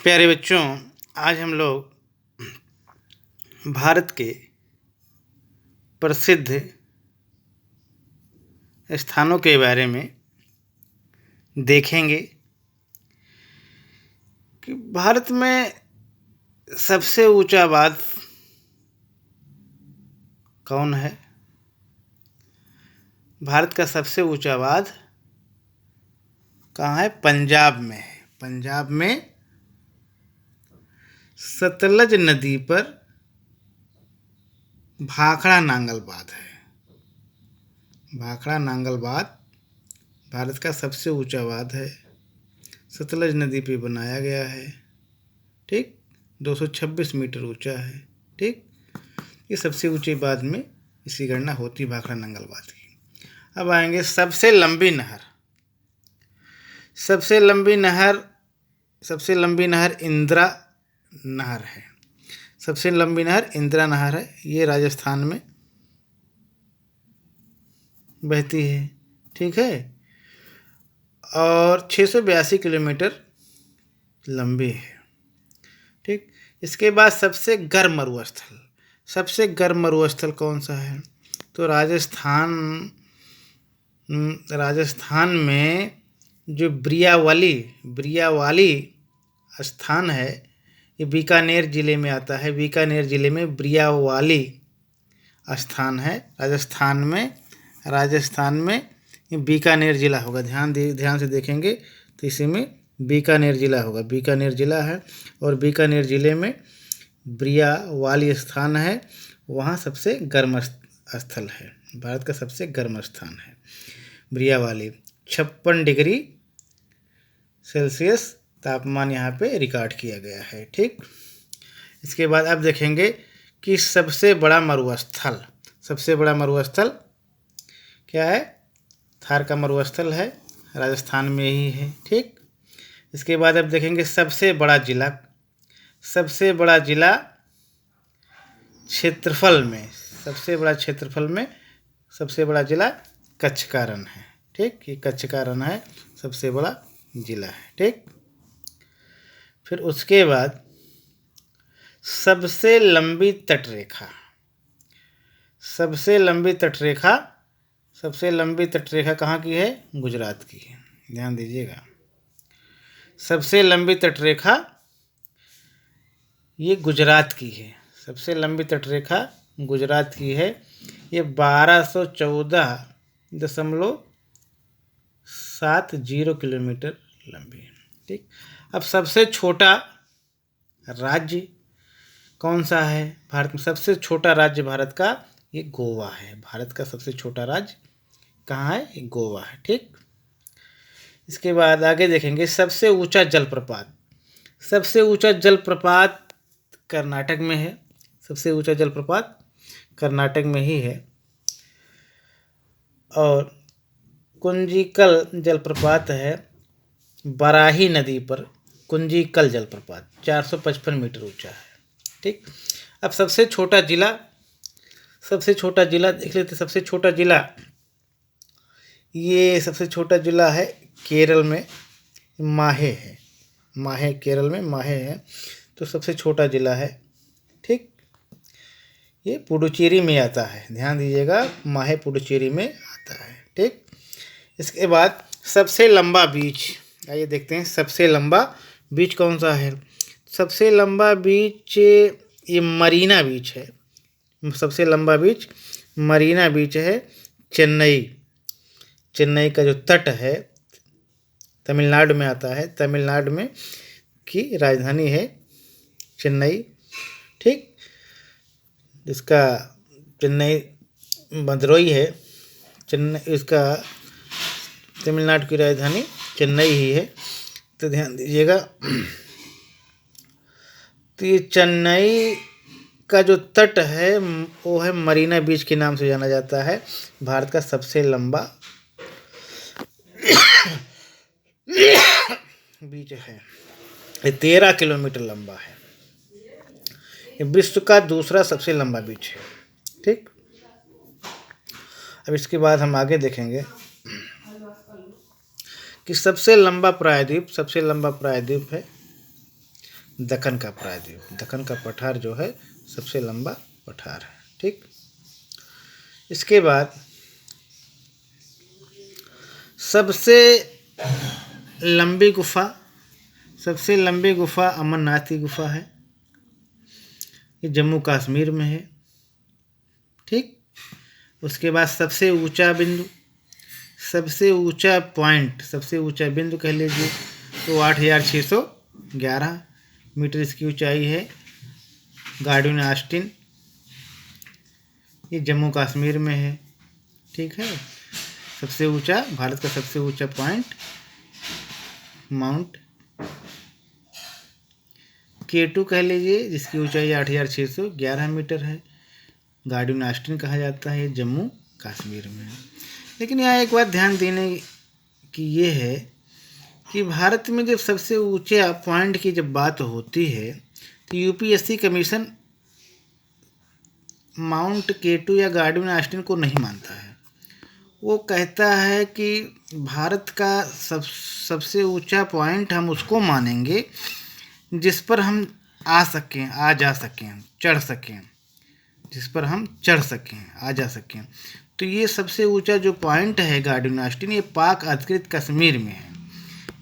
प्यारे बच्चों, आज हम लोग भारत के प्रसिद्ध स्थानों के बारे में देखेंगे कि भारत में सबसे ऊंचा बांध कौन है। भारत का सबसे ऊंचा बांध कहाँ है? पंजाब में है। पंजाब में सतलज नदी पर भाखड़ा नांगल बांध है। भाखड़ा नांगल बांध भारत का सबसे ऊंचा बांध है। सतलज नदी पे बनाया गया है। ठीक, 226 मीटर ऊंचा है। ठीक, ये सबसे ऊंचे बांध में इसकी गणना होती है, भाखड़ा नांगल बांध की। अब आएंगे सबसे लंबी नहर। सबसे लंबी नहर इंदिरा नहर है। सबसे लंबी नहर इंदिरा नहर है। ये राजस्थान में बहती है। ठीक है, और 682 किलोमीटर लंबी है। ठीक, इसके बाद सबसे गर्म मरुस्थल कौन सा है? तो राजस्थान में जो ब्रियावाली स्थान है, ये बीकानेर जिले में आता है। बीकानेर जिले में ब्रियावाली स्थान है राजस्थान में ये बीकानेर जिला होगा। ध्यान से देखेंगे तो इसी में बीकानेर जिला होगा। बीकानेर जिला है और बीकानेर जिले में ब्रियावाली स्थान है। वहाँ सबसे गर्म स्थल है। भारत का सबसे गर्म स्थान है ब्रियावाली। 56 डिग्री सेल्सियस तापमान यहाँ पे रिकॉर्ड किया गया है। ठीक, इसके बाद अब देखेंगे कि सबसे बड़ा मरुस्थल क्या है? थार का मरुस्थल है, राजस्थान में ही है। ठीक, इसके बाद अब देखेंगे सबसे बड़ा जिला क्षेत्रफल में सबसे बड़ा जिला कच्छ का रण है। ठीक, ये कच्छ का रण है, सबसे बड़ा जिला है। ठीक, फिर उसके बाद सबसे लंबी तटरेखा कहाँ की है? गुजरात की है। ध्यान दीजिएगा, सबसे लंबी तटरेखा ये गुजरात की है। सबसे लंबी तटरेखा गुजरात की है। ये 1214.70 किलोमीटर लंबी है। ठीक, अब सबसे छोटा राज्य कौन सा है भारत में? सबसे छोटा राज्य भारत का ये गोवा है। भारत का सबसे छोटा राज्य कहाँ है? ये गोवा है। ठीक, इसके बाद आगे देखेंगे सबसे ऊंचा जलप्रपात कर्नाटक में है। सबसे ऊंचा जलप्रपात कर्नाटक में ही है। और कुंजिकल जलप्रपात है बराही नदी पर। कुंजिकल जलप्रपात 455 मीटर ऊंचा है। ठीक, अब सबसे छोटा जिला देख लेते। सबसे छोटा जिला है केरल में, माहे है। केरल में माहे है, तो सबसे छोटा जिला है। ठीक, ये पुडुचेरी में आता है। ध्यान दीजिएगा, माहे पुडुचेरी में आता है। ठीक, इसके बाद सबसे लंबा बीच, आइए देखते हैं सबसे लंबा बीच कौन सा है। सबसे लंबा बीच ये मरीना बीच है। सबसे लंबा बीच मरीना बीच है। चेन्नई का जो तट है तमिलनाडु में आता है। तमिलनाडु में की राजधानी है चेन्नई। ठीक, इसका चेन्नई मदुरई है। इसका तमिलनाडु की राजधानी चेन्नई ही है। तो ध्यान दीजिएगा, तो ये चेन्नई का जो तट है वो है मरीना बीच के नाम से जाना जाता है। भारत का सबसे लंबा बीच है। ये 13 किलोमीटर लंबा है। ये विश्व का दूसरा सबसे लंबा बीच है। ठीक, अब इसके बाद हम आगे देखेंगे कि सबसे लंबा प्रायद्वीप है दक्कन का प्रायद्वीप। दक्कन का पठार जो है सबसे लंबा पठार है। ठीक, इसके बाद सबसे लंबी गुफा, सबसे लंबी गुफा अमरनाथ की गुफा है। ये जम्मू कश्मीर में है। ठीक, उसके बाद सबसे ऊंचा बिंदु, सबसे ऊंचा पॉइंट, सबसे ऊंचा बिंदु कह लीजिए तो 8611 मीटर इसकी ऊंचाई है। गार्डन ऑस्टिन, ये जम्मू कश्मीर में है। ठीक है, सबसे ऊंचा, भारत का सबसे ऊंचा पॉइंट माउंट K2 कह लीजिए, जिसकी ऊंचाई 8611 मीटर है। गार्डन ऑस्टिन कहा जाता है, जम्मू कश्मीर में। लेकिन यहाँ एक बात ध्यान देने की ये है कि भारत में जब सबसे ऊंचे पॉइंट की जब बात होती है तो यूपीएससी कमीशन माउंट K2 या गार्डन ऑस्टिन को नहीं मानता है। वो कहता है कि भारत का सबसे ऊंचा पॉइंट हम उसको मानेंगे जिस पर हम आ सकें, आ जा सकें, चढ़ सकें, जिस पर हम चढ़ सकें, आ जा सकें। तो ये सबसे ऊंचा जो पॉइंट है गार्डन ऑस्टिन, ये पाक अधिकृत कश्मीर में है।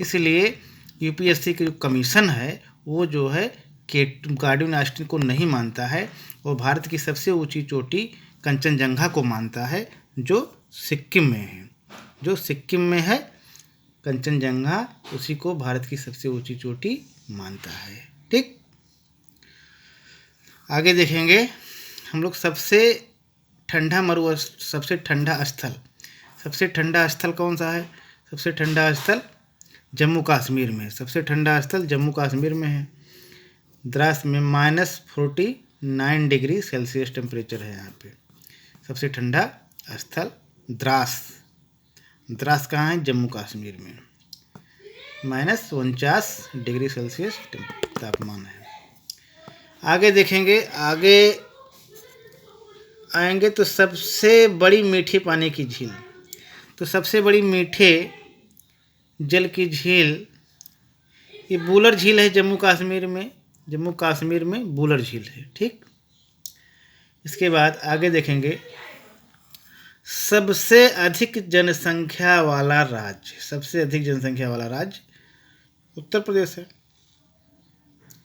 इसलिए यूपीएससी की जो कमीशन है वो जो है गार्डन ऑस्टिन को नहीं मानता है और भारत की सबसे ऊंची चोटी कंचनजंगा को मानता है, जो सिक्किम में है। जो सिक्किम में है कंचनजंगा, उसी को भारत की सबसे ऊंची चोटी मानता है। ठीक, आगे देखेंगे हम लोग सबसे सबसे ठंडा स्थल। सबसे ठंडा स्थल कौन सा है? सबसे ठंडा स्थल जम्मू कश्मीर में। सबसे ठंडा स्थल जम्मू कश्मीर में है। द्रास में -49 डिग्री सेल्सियस टेम्परेचर है यहाँ पे। सबसे ठंडा स्थल द्रास। द्रास कहाँ है? जम्मू कश्मीर में। -49 डिग्री सेल्सियस तापमान है। आगे देखेंगे, आगे आएंगे तो सबसे बड़ी मीठे पानी की झील। तो सबसे बड़ी मीठे जल की झील ये बूलर झील है जम्मू कश्मीर में। जम्मू कश्मीर में बूलर झील है। ठीक, इसके बाद आगे देखेंगे सबसे अधिक जनसंख्या वाला राज्य। सबसे अधिक जनसंख्या वाला राज्य उत्तर प्रदेश है।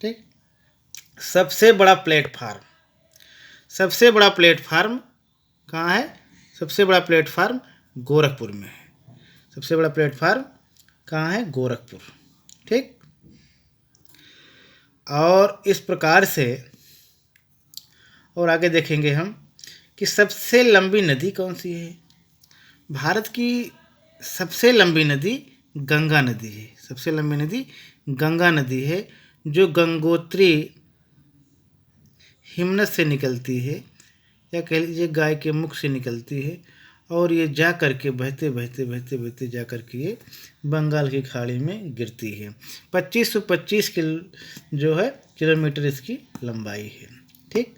ठीक, सबसे बड़ा प्लेटफार्म। सबसे बड़ा प्लेटफार्म कहाँ है? सबसे बड़ा प्लेटफार्म गोरखपुर में है। सबसे बड़ा प्लेटफार्म कहाँ है? गोरखपुर। ठीक, और इस प्रकार से और आगे देखेंगे हम कि सबसे लंबी नदी कौन सी है। भारत की सबसे लंबी नदी गंगा नदी है। सबसे लंबी नदी गंगा नदी है, जो गंगोत्री हिमनद से निकलती है, या कह लीजिए गाय के मुख से निकलती है, और ये जा कर के बहते बहते बहते बहते जा कर के ये बंगाल की खाड़ी में गिरती है। 2525 किलोमीटर इसकी लंबाई है। ठीक,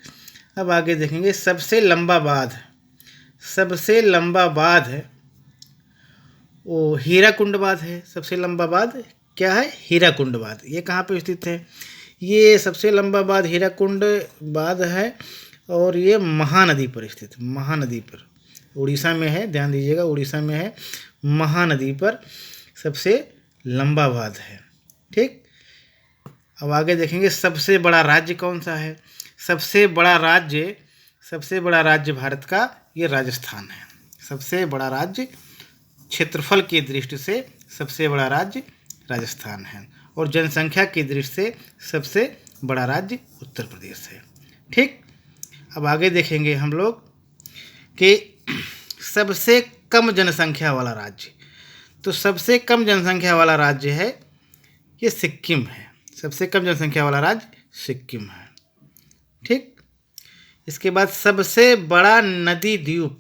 अब आगे देखेंगे सबसे लंबा बांध। सबसे लंबा बांध है वो हीराकुंड बांध है। सबसे लंबा बांध क्या है? हीराकुंड बांध। ये कहाँ पर स्थित है? ये सबसे लंबा बांध हीराकुंड बांध है, और ये महानदी पर स्थित है। महानदी पर, उड़ीसा में है, ध्यान दीजिएगा, उड़ीसा में है। महानदी पर सबसे लंबा बांध है। ठीक, अब आगे देखेंगे सबसे बड़ा राज्य कौन सा है। सबसे बड़ा राज्य भारत का ये राजस्थान है। सबसे बड़ा राज्य, क्षेत्रफल की दृष्टि से सबसे बड़ा राज्य राजस्थान है, और जनसंख्या की दृष्टि से सबसे बड़ा राज्य उत्तर प्रदेश है। ठीक, अब आगे देखेंगे हम लोग कि सबसे कम जनसंख्या वाला राज्य। तो सबसे कम जनसंख्या वाला राज्य है ये सिक्किम है। सबसे कम जनसंख्या वाला राज्य सिक्किम है। ठीक, इसके बाद सबसे बड़ा नदी द्वीप।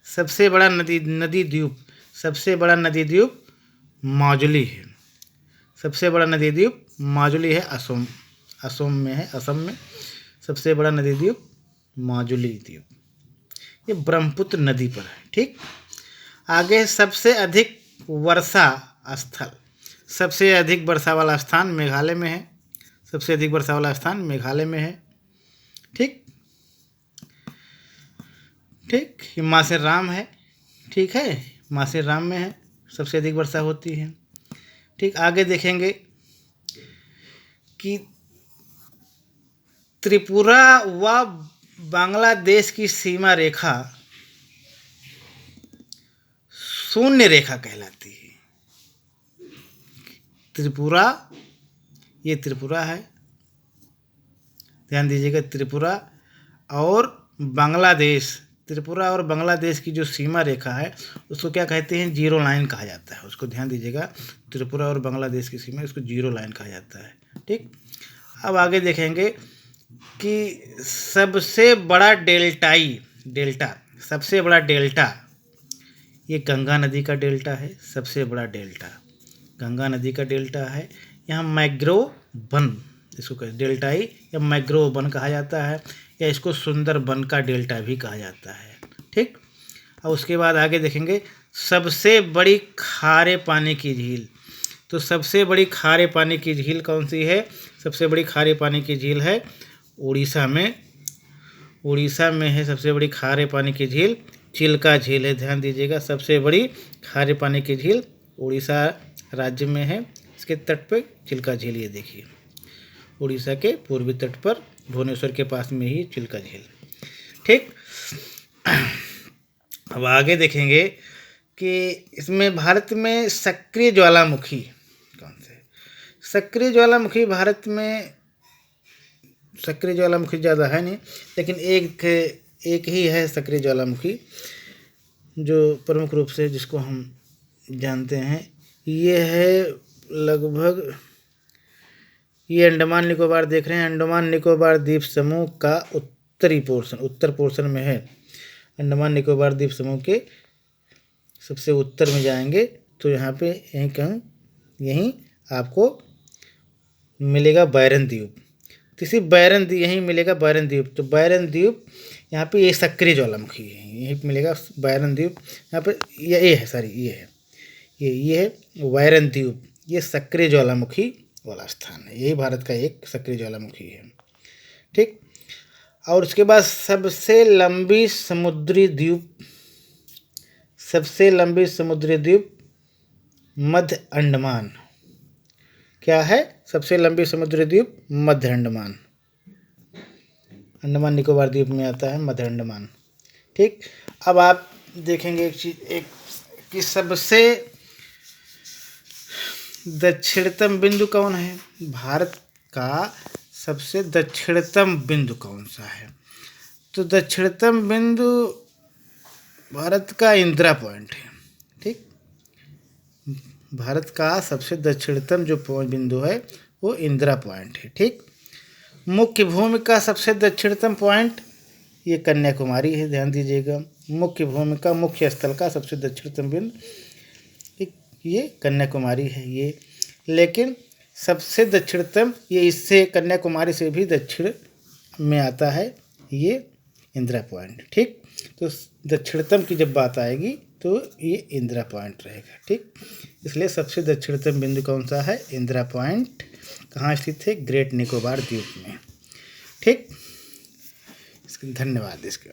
सबसे बड़ा नदी द्वीप सबसे बड़ा नदी द्वीप माजुली है। सबसे बड़ा नदी द्वीप माजुली है, असम में है। असम में सबसे बड़ा नदी द्वीप माजुली द्वीप, ये ब्रह्मपुत्र नदी पर है। ठीक, आगे सबसे अधिक वर्षा स्थल। सबसे अधिक वर्षा वाला स्थान मेघालय में है। सबसे अधिक वर्षा वाला स्थान मेघालय में है। ठीक ठीक, ये मासेराम है। ठीक है, मासेराम में है, सबसे अधिक वर्षा होती है। ठीक, आगे देखेंगे कि त्रिपुरा व बांग्लादेश की सीमा रेखा शून्य रेखा कहलाती है। त्रिपुरा, ये त्रिपुरा है, ध्यान दीजिएगा, त्रिपुरा और बांग्लादेश, त्रिपुरा और बांग्लादेश की जो सीमा रेखा है उसको क्या कहते हैं, जीरो लाइन कहा जाता है उसको। ध्यान दीजिएगा, त्रिपुरा और बांग्लादेश की सीमा, इसको जीरो लाइन कहा जाता है। ठीक, अब आगे देखेंगे कि सबसे बड़ा डेल्टा, सबसे बड़ा डेल्टा, ये गंगा नदी का डेल्टा है। सबसे बड़ा डेल्टा गंगा नदी का डेल्टा है। यहाँ मैंग्रोव वन, इसको कहते डेल्टाई या मैंग्रोव वन कहा जाता है, या इसको सुंदर वन का डेल्टा भी कहा जाता है। ठीक, और उसके बाद आगे देखेंगे सबसे बड़ी खारे पानी की झील। तो सबसे बड़ी खारे पानी की झील कौन सी है? सबसे बड़ी खारे पानी की झील है उड़ीसा में, उड़ीसा में है सबसे बड़ी खारे पानी की झील, चिल्का झील है। ध्यान दीजिएगा, सबसे बड़ी खारे पानी की झील उड़ीसा राज्य में है। इसके तट पे चिल्का झील, ये देखिए उड़ीसा के पूर्वी तट पर भुवनेश्वर के पास में ही चिल्का झील। ठीक, अब आगे देखेंगे कि इसमें भारत में सक्रिय ज्वालामुखी कौन से? सक्रिय ज्वालामुखी भारत में सक्रिय ज्वालामुखी ज़्यादा है नहीं, लेकिन एक ही है सक्रिय ज्वालामुखी जो प्रमुख रूप से जिसको हम जानते हैं। ये है लगभग, ये अंडमान निकोबार देख रहे हैं, अंडमान निकोबार द्वीप समूह का उत्तरी पोर्शन, उत्तर पोर्शन में है। अंडमान निकोबार द्वीप समूह के सबसे उत्तर में जाएंगे तो यहाँ पे यहीं आपको मिलेगा बैरन द्वीप। किसी बैरन द्वीप यहीं मिलेगा, बैरन द्वीप। तो बैरन द्वीप यहाँ पे ये सक्रिय ज्वालामुखी है, यहीं पे मिलेगा बैरन द्वीप। यहाँ पे ये है, सॉरी ये है, ये है बैरन द्वीप, ये सक्रिय ज्वालामुखी वाला स्थान है। यही भारत का एक सक्रिय ज्वालामुखी है। ठीक, और उसके बाद सबसे लंबी समुद्री द्वीप, सबसे लंबी समुद्री द्वीप मध्य अंडमान। क्या है? सबसे लंबी समुद्री द्वीप मध्य अंडमान, अंडमान निकोबार द्वीप में आता है मध्य अंडमान। ठीक, अब आप देखेंगे एक चीज, एक कि सबसे दक्षिणतम बिंदु कौन है? भारत का सबसे दक्षिणतम बिंदु कौन सा है? तो दक्षिणतम बिंदु भारत का इंदिरा पॉइंट है। ठीक, भारत का सबसे दक्षिणतम जो बिंदु है वो इंदिरा पॉइंट है। ठीक, मुख्य भूमि का सबसे दक्षिणतम पॉइंट ये कन्याकुमारी है। ध्यान दीजिएगा, मुख्य भूमि का, मुख्य स्थल का सबसे दक्षिणतम बिंदु ये कन्याकुमारी है ये। लेकिन सबसे दक्षिणतम ये इससे कन्याकुमारी से भी दक्षिण में आता है ये इंदिरा पॉइंट। ठीक, तो दक्षिणतम की जब बात आएगी तो ये इंदिरा पॉइंट रहेगा। ठीक, इसलिए सबसे दक्षिणतम बिंदु कौन सा है? इंदिरा पॉइंट। कहाँ स्थित है? ग्रेट निकोबार द्वीप में। ठीक, धन्यवाद इसके।